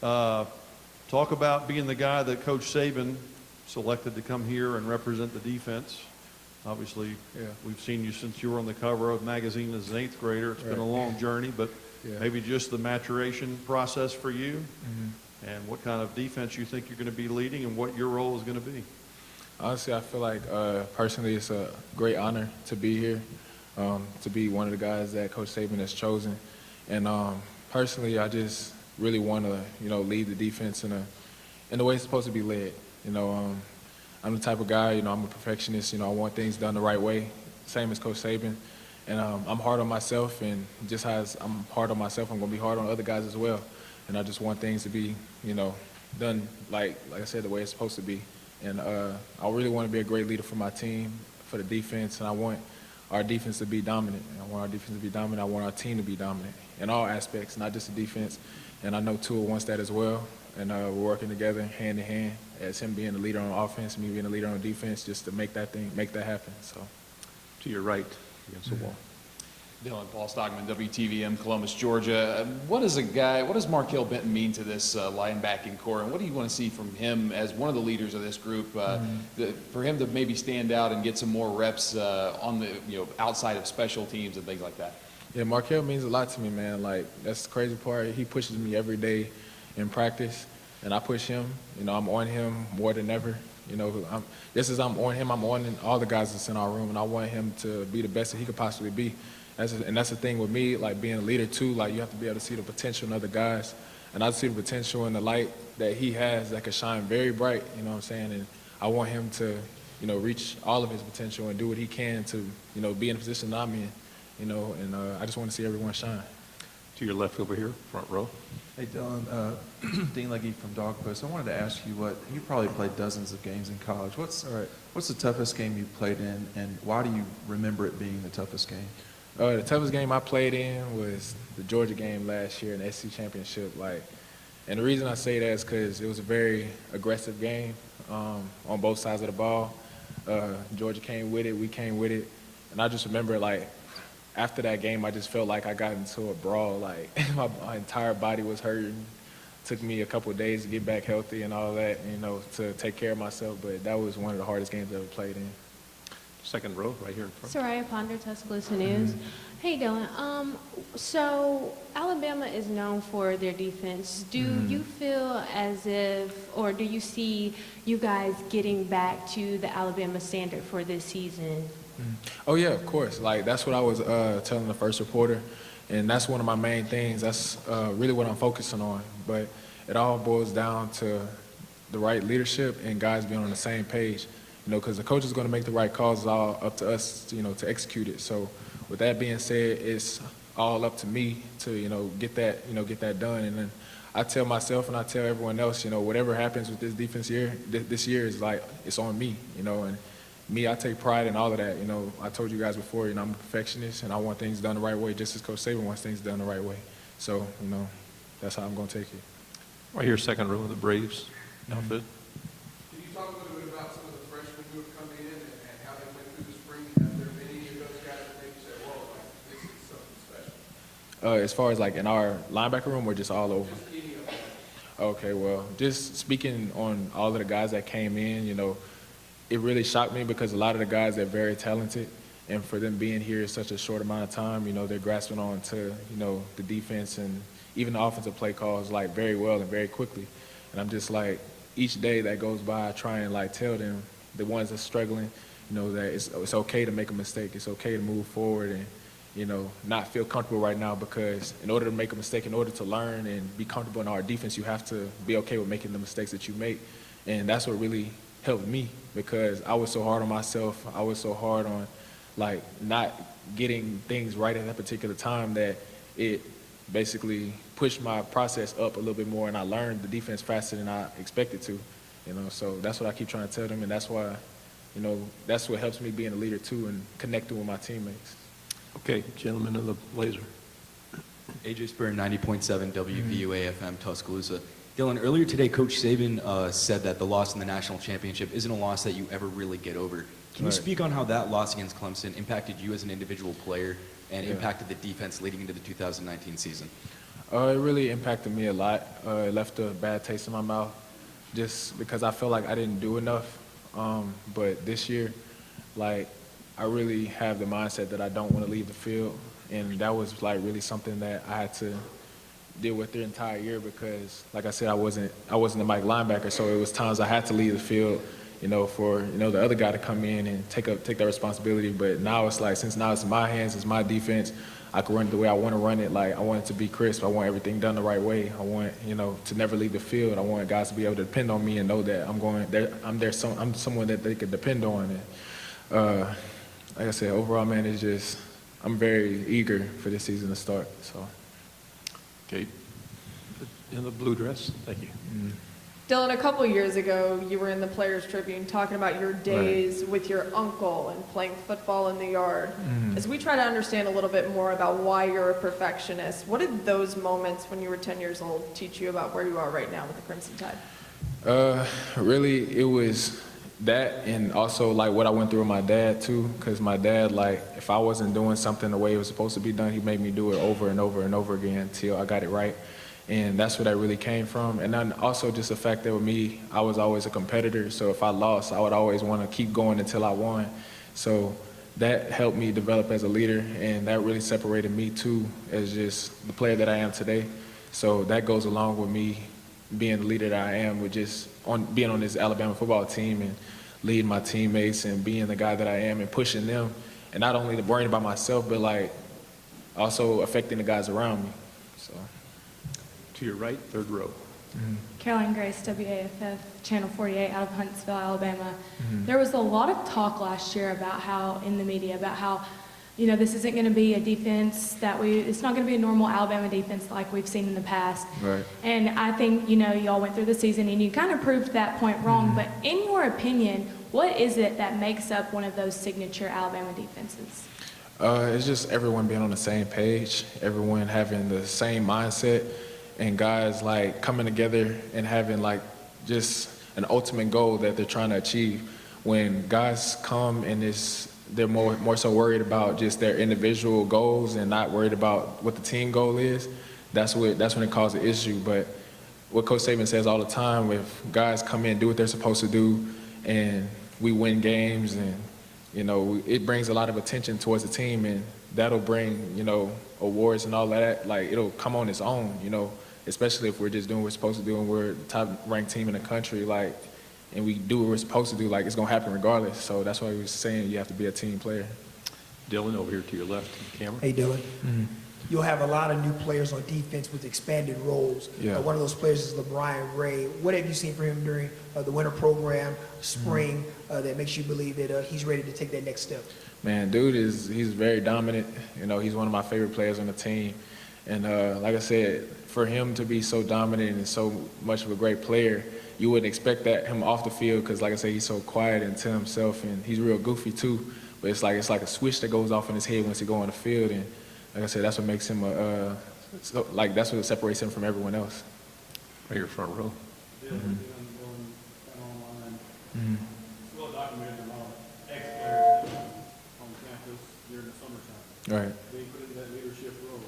Talk about being the guy that Coach Saban selected to come here and represent the defense. Obviously, we've seen you since you were on the cover of magazine as an 8th grader. It's been a long journey, but maybe just the maturation process for you and what kind of defense you think you're going to be leading and what your role is going to be. Honestly, I feel like personally it's a great honor to be here, to be one of the guys that Coach Saban has chosen. And personally, I just really want to, lead the defense in the way it's supposed to be led. I'm the type of guy, I'm a perfectionist. I want things done the right way, same as Coach Saban. And I'm hard on myself, and just as I'm hard on myself, I'm going to be hard on other guys as well. And I just want things to be, done like I said, the way it's supposed to be. And I really want to be a great leader for my team, for the defense, and I want our defense to be dominant. I want our defense to be dominant. I want our team to be dominant in all aspects, not just the defense. And I know Tua wants that as well. And we're working together hand in hand, as him being the leader on offense, me being the leader on defense, just to make that happen. So, to your right against the wall. Dylan, Paul Stockman, WTVM, Columbus, Georgia. What does Markel Benton mean to this linebacking core, and what do you want to see from him as one of the leaders of this group, for him to maybe stand out and get some more reps on the, outside of special teams and things like that? Yeah, Markel means a lot to me, man. Like, that's the crazy part. He pushes me every day in practice, and I push him. I'm on him more than ever. Just as I'm on him, I'm on all the guys that's in our room, and I want him to be the best that he could possibly be. And that's the thing with me, like being a leader too, like you have to be able to see the potential in other guys. And I see the potential in the light that he has that could shine very bright, you know what I'm saying? And I want him to, reach all of his potential and do what he can to, be in the position that I'm in, and I just want to see everyone shine. To your left over here, front row. Hey, Dylan, Dean Legge from Dog Post. I wanted to ask you you probably played dozens of games in college. What's the toughest game you played in, and why do you remember it being the toughest game? The toughest game I played in was the Georgia game last year in the SEC Championship. And the reason I say that is because it was a very aggressive game on both sides of the ball. Georgia came with it, we came with it, and I just remember after that game, I just felt like I got into a brawl. My entire body was hurting. Took me a couple of days to get back healthy and all that, to take care of myself. But that was one of the hardest games I ever played in. Second row, right here in front. Soraya Ponder, Tuscaloosa News. Hey, Dylan. So Alabama is known for their defense. Do you feel as if, or do you see you guys getting back to the Alabama standard for this season? Oh yeah, of course. That's what I was telling the first reporter, and that's one of my main things. That's really what I'm focusing on. But it all boils down to the right leadership and guys being on the same page. Because the coach is going to make the right calls. It's all up to us, to execute it. So, with that being said, it's all up to me to, get that done. And then I tell myself and I tell everyone else, whatever happens with this defense this year is it's on me, and me, I take pride in all of that. I told you guys before, I'm a perfectionist and I want things done the right way, just as Coach Saban wants things done the right way. So, that's how I'm going to take it. Right here, second row of the Braves outfit. Can you talk a little bit about some of the freshmen who have come in and how they went through the spring? Have there been any of those guys that make you say, whoa, this is something special? As far as in our linebacker room or just all over? Just any of them. Okay, well, just speaking on all of the guys that came in, it really shocked me because a lot of the guys are very talented, and for them being here such a short amount of time, they're grasping on to, the defense and even the offensive play calls very well and very quickly. And I'm just each day that goes by, I try and tell them, the ones that's struggling, that it's okay to make a mistake. It's okay to move forward and, not feel comfortable right now, because in order to make a mistake, in order to learn and be comfortable in our defense, you have to be okay with making the mistakes that you make. And that's what really helped me, because I was so hard on myself. I was so hard on not getting things right at that particular time that it basically pushed my process up a little bit more, and I learned the defense faster than I expected to. So that's what I keep trying to tell them, and that's why, that's what helps me being a leader too and connecting with my teammates. Okay, gentleman in the blazer. AJ Spur, 90.7 WVUA FM, Tuscaloosa. Dylan, earlier today, Coach Saban said that the loss in the national championship isn't a loss that you ever really get over. Can you speak on how that loss against Clemson impacted you as an individual player and impacted the defense leading into the 2019 season? It really impacted me a lot. It left a bad taste in my mouth just because I feel like I didn't do enough. But this year, like, I really have the mindset that I don't want to leave the field. And that was like really something that I had to deal with the entire year because, like I said, I wasn't a Mike linebacker, so it was times I had to leave the field, for the other guy to come in and take that responsibility. But now it's like, since now it's in my hands, it's my defense, I can run it the way I want to run it. Like, I want it to be crisp. I want everything done the right way. I want, to never leave the field. I want guys to be able to depend on me and know that I'm someone that they could depend on. And like I said, overall, man, it's just, I'm very eager for this season to start. So. Kate, in the blue dress, thank you. Dylan, a couple years ago, you were in the Players Tribune talking about your days with your uncle and playing football in the yard. As we try to understand a little bit more about why you're a perfectionist, what did those moments when you were 10 years old teach you about where you are right now with the Crimson Tide? Really, it was that, and also like what I went through with my dad too, because my dad, like, if I wasn't doing something the way it was supposed to be done, he made me do it over and over and over again until I got it right. And that's where that really came from. And then also just the fact that with me, I was always a competitor, so if I lost, I would always want to keep going until I won. So that helped me develop as a leader, and that really separated me too as just the player that I am today. So that goes along with me being the leader that I am, with just being on this Alabama football team and leading my teammates and being the guy that I am and pushing them, and not only worrying about myself, but like also affecting the guys around me. So. To your right, third row. Caroline Grace, WAFF, Channel 48 out of Huntsville, Alabama. There was a lot of talk last year about how, in the media, about how, this isn't going to be a defense it's not going to be a normal Alabama defense like we've seen in the past. Right. And I think, y'all went through the season and you kind of proved that point wrong. But in your opinion, what is it that makes up one of those signature Alabama defenses? It's just everyone being on the same page, everyone having the same mindset, and guys like coming together and having like just an ultimate goal that they're trying to achieve. When guys come and they're more so worried about just their individual goals and not worried about what the team goal is, that's when it causes an issue. But what Coach Saban says all the time, if guys come in, do what they're supposed to do, and we win games, and it brings a lot of attention towards the team, and that'll bring awards and all that. Like, it'll come on its own, especially if we're just doing what we're supposed to do and we're the top ranked team in the country, like, and we do what we're supposed to do, like, it's gonna happen regardless. So that's why we were saying you have to be a team player. Dylan, over here to your left, camera. Hey, Dylan. You'll have a lot of new players on defense with expanded roles. Yeah. One of those players is LeBron Ray. What have you seen from him during the winter program, spring, that makes you believe that he's ready to take that next step? Man, he's very dominant. He's one of my favorite players on the team. And like I said, for him to be so dominant and so much of a great player, you wouldn't expect him off the field, because like I said, he's so quiet and to himself, and he's real goofy too. But it's like a switch that goes off in his head once he goes on the field, and like I said, that's what makes him that's what separates him from everyone else. Right here, front row. Well documented a lot of ex-players on campus during the summertime. Right. Being put into that leadership role.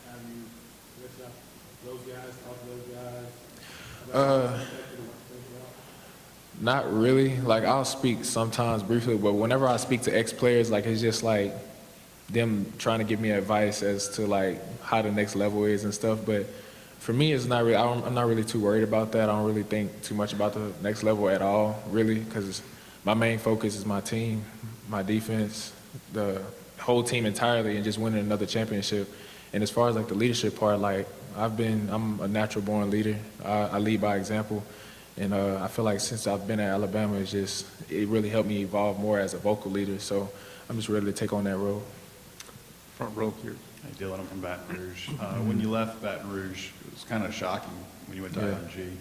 How do you reach out to those guys, talk to those guys? Not really. Like, I'll speak sometimes briefly, but whenever I speak to ex-players, like, it's just like them trying to give me advice as to like how the next level is and stuff. But for me, it's not really, I'm not really too worried about that. I don't really think too much about the next level at all, really, because my main focus is my team, my defense, the whole team entirely, and just winning another championship. And as far as like the leadership part, like, I'm a natural born leader. I lead by example. And I feel like since I've been at Alabama, it really helped me evolve more as a vocal leader. So I'm just ready to take on that role. Front row here. Hey, Dylan, I'm from Baton Rouge. When you left Baton Rouge, it was kind of shocking when you went to IMG.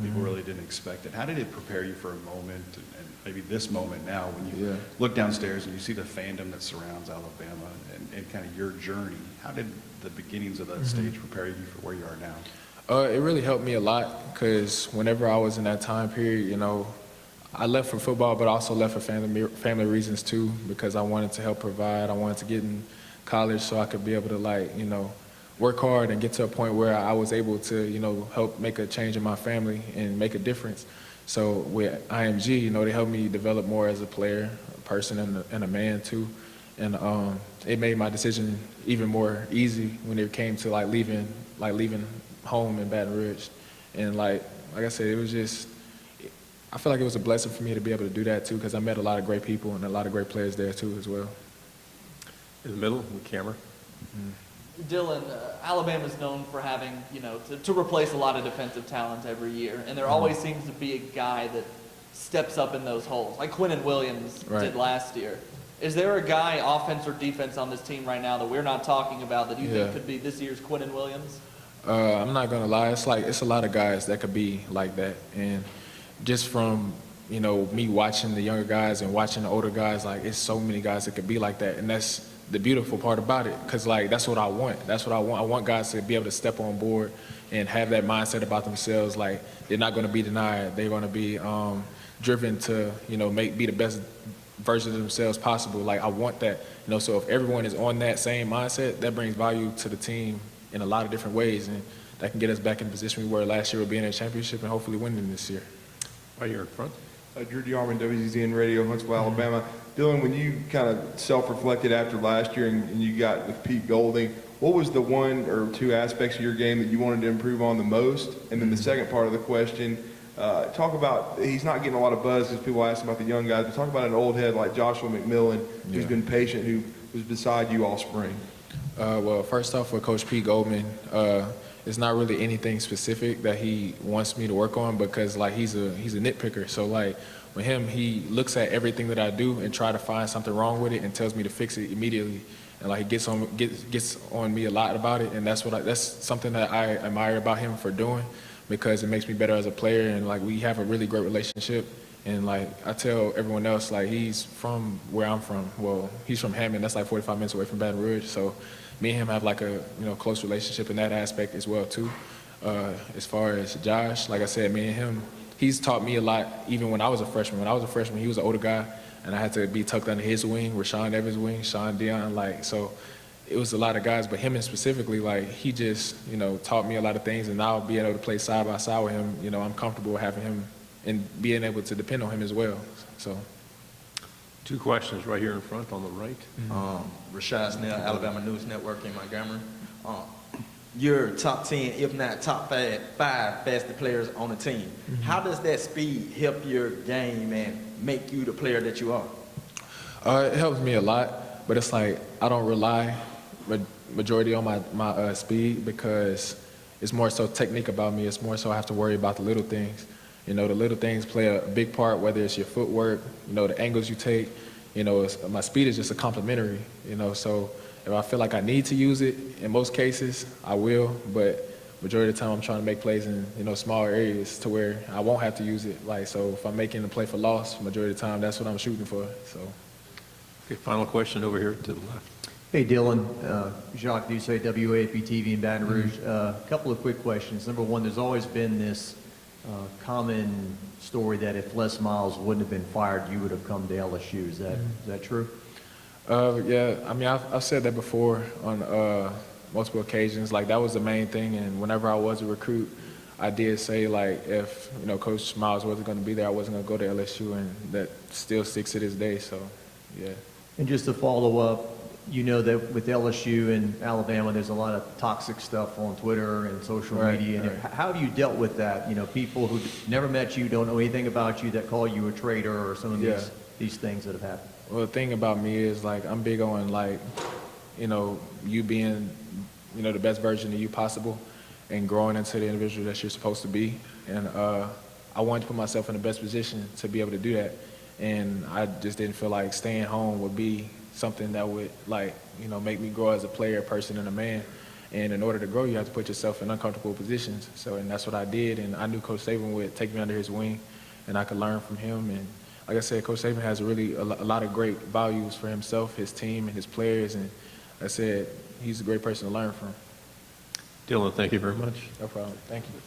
People really didn't expect it. How did it prepare you for a moment, and maybe this moment now, when you look downstairs and you see the fandom that surrounds Alabama and kind of your journey? How did the beginnings of that stage prepare you for where you are now? It really helped me a lot, because whenever I was in that time period, I left for football, but also left for family reasons too, because I wanted to help provide. I wanted to get in college so I could be able to, like, work hard and get to a point where I was able to, you know, help make a change in my family and make a difference. So with IMG, you know, they helped me develop more as a player, a person, and a man too. And it made my decision even more easy when it came to leaving home in Baton Rouge. And like I said, it was just, I feel like it was a blessing for me to be able to do that too, because I met a lot of great people and a lot of great players there too as well. In the middle, with camera. Dylan, Alabama's known for having, you know, to replace a lot of defensive talent every year, and there always seems to be a guy that steps up in those holes, like Quinnen Williams did last year. Is there a guy, offense or defense, on this team right now that we're not talking about that you think could be this year's Quinnen Williams? I'm not gonna lie, it's a lot of guys that could be like that, and just from, you know, me watching the younger guys and watching the older guys, like it's so many guys that could be like that, and that's the beautiful part about it, because like that's what I want. That's what I want. I want guys to be able to step on board and have that mindset about themselves. Like they're not going to be denied. They're going to be driven to, you know, be the best version of themselves possible. Like I want that, you know. So if everyone is on that same mindset, that brings value to the team in a lot of different ways, and that can get us back in the position we were last year with being in a championship and hopefully winning this year. Right here in front. Drew DeArmond, WZZN Radio, Huntsville, Alabama. Dylan, when you kind of self-reflected after last year and you got with Pete Golding, what was the one or two aspects of your game that you wanted to improve on the most? And then the second part of the question, talk about, he's not getting a lot of buzz because people ask about the young guys, but talk about an old head like Joshua McMillan, who's been patient, who was beside you all spring. Well, first off, with Coach Pete Goldman, it's not really anything specific that he wants me to work on, because like he's a nitpicker. So like with him, he looks at everything that I do and try to find something wrong with it and tells me to fix it immediately. And like he gets on me a lot about it, and that's something that I admire about him for doing, because it makes me better as a player, and like we have a really great relationship. And like I tell everyone else, like he's from where I'm from. Well, he's from Hammond. That's like 45 minutes away from Baton Rouge. So me and him have like a, you know, close relationship in that aspect as well too. As far as Josh, like I said, me and him, he's taught me a lot even when I was a freshman. When I was a freshman, he was an older guy, and I had to be tucked under his wing, Rashawn Evans' wing, Sean Dion, like, so it was a lot of guys, but him and specifically, like, he just, you know, taught me a lot of things, and now being able to play side by side with him, you know, I'm comfortable having him and being able to depend on him as well, so. Two questions right here in front on the right. Rashad Snell, Alabama News Network in Montgomery. You're top 10, if not top five fastest players on the team. How does that speed help your game and make you the player that you are? It helps me a lot, but it's like I don't rely majority on my speed, because it's more so technique about me. It's more so I have to worry about the little things. You know, the little things play a big part, whether it's your footwork, you know, the angles you take. You know, my speed is just a complementary, you know, so if I feel like I need to use it, in most cases, I will, but majority of the time I'm trying to make plays in, you know, smaller areas to where I won't have to use it. Like, so if I'm making a play for loss, majority of the time, that's what I'm shooting for, so. Okay, final question over here to the left. Hey, Dylan. Jacques Doucet, WAFB TV in Baton Rouge. A couple of quick questions. Number one, there's always been this common story that if Les Miles wouldn't have been fired, you would have come to LSU. Is that true? Yeah, I mean, I've said that before on multiple occasions. Like, that was the main thing, and whenever I was a recruit, I did say, like, if, you know, Coach Miles wasn't going to be there, I wasn't going to go to LSU, and that still sticks to this day, so, yeah. And just to follow up, you know that with LSU and Alabama, there's a lot of toxic stuff on Twitter and social media. And how have you dealt with that? You know, people who never met you, don't know anything about you, that call you a traitor, or some of these things that have happened. Well, the thing about me is, like, I'm big on, like, you know, you being, you know, the best version of you possible and growing into the individual that you're supposed to be. And I wanted to put myself in the best position to be able to do that. And I just didn't feel like staying home would be something that would, like, you know, make me grow as a player, person, and a man. And in order to grow, you have to put yourself in uncomfortable positions. So, and that's what I did. And I knew Coach Saban would take me under his wing, and I could learn from him. And like I said, Coach Saban has really a lot of great values for himself, his team, and his players. And like I said, he's a great person to learn from. Dylan, thank you very much. No problem. Thank you.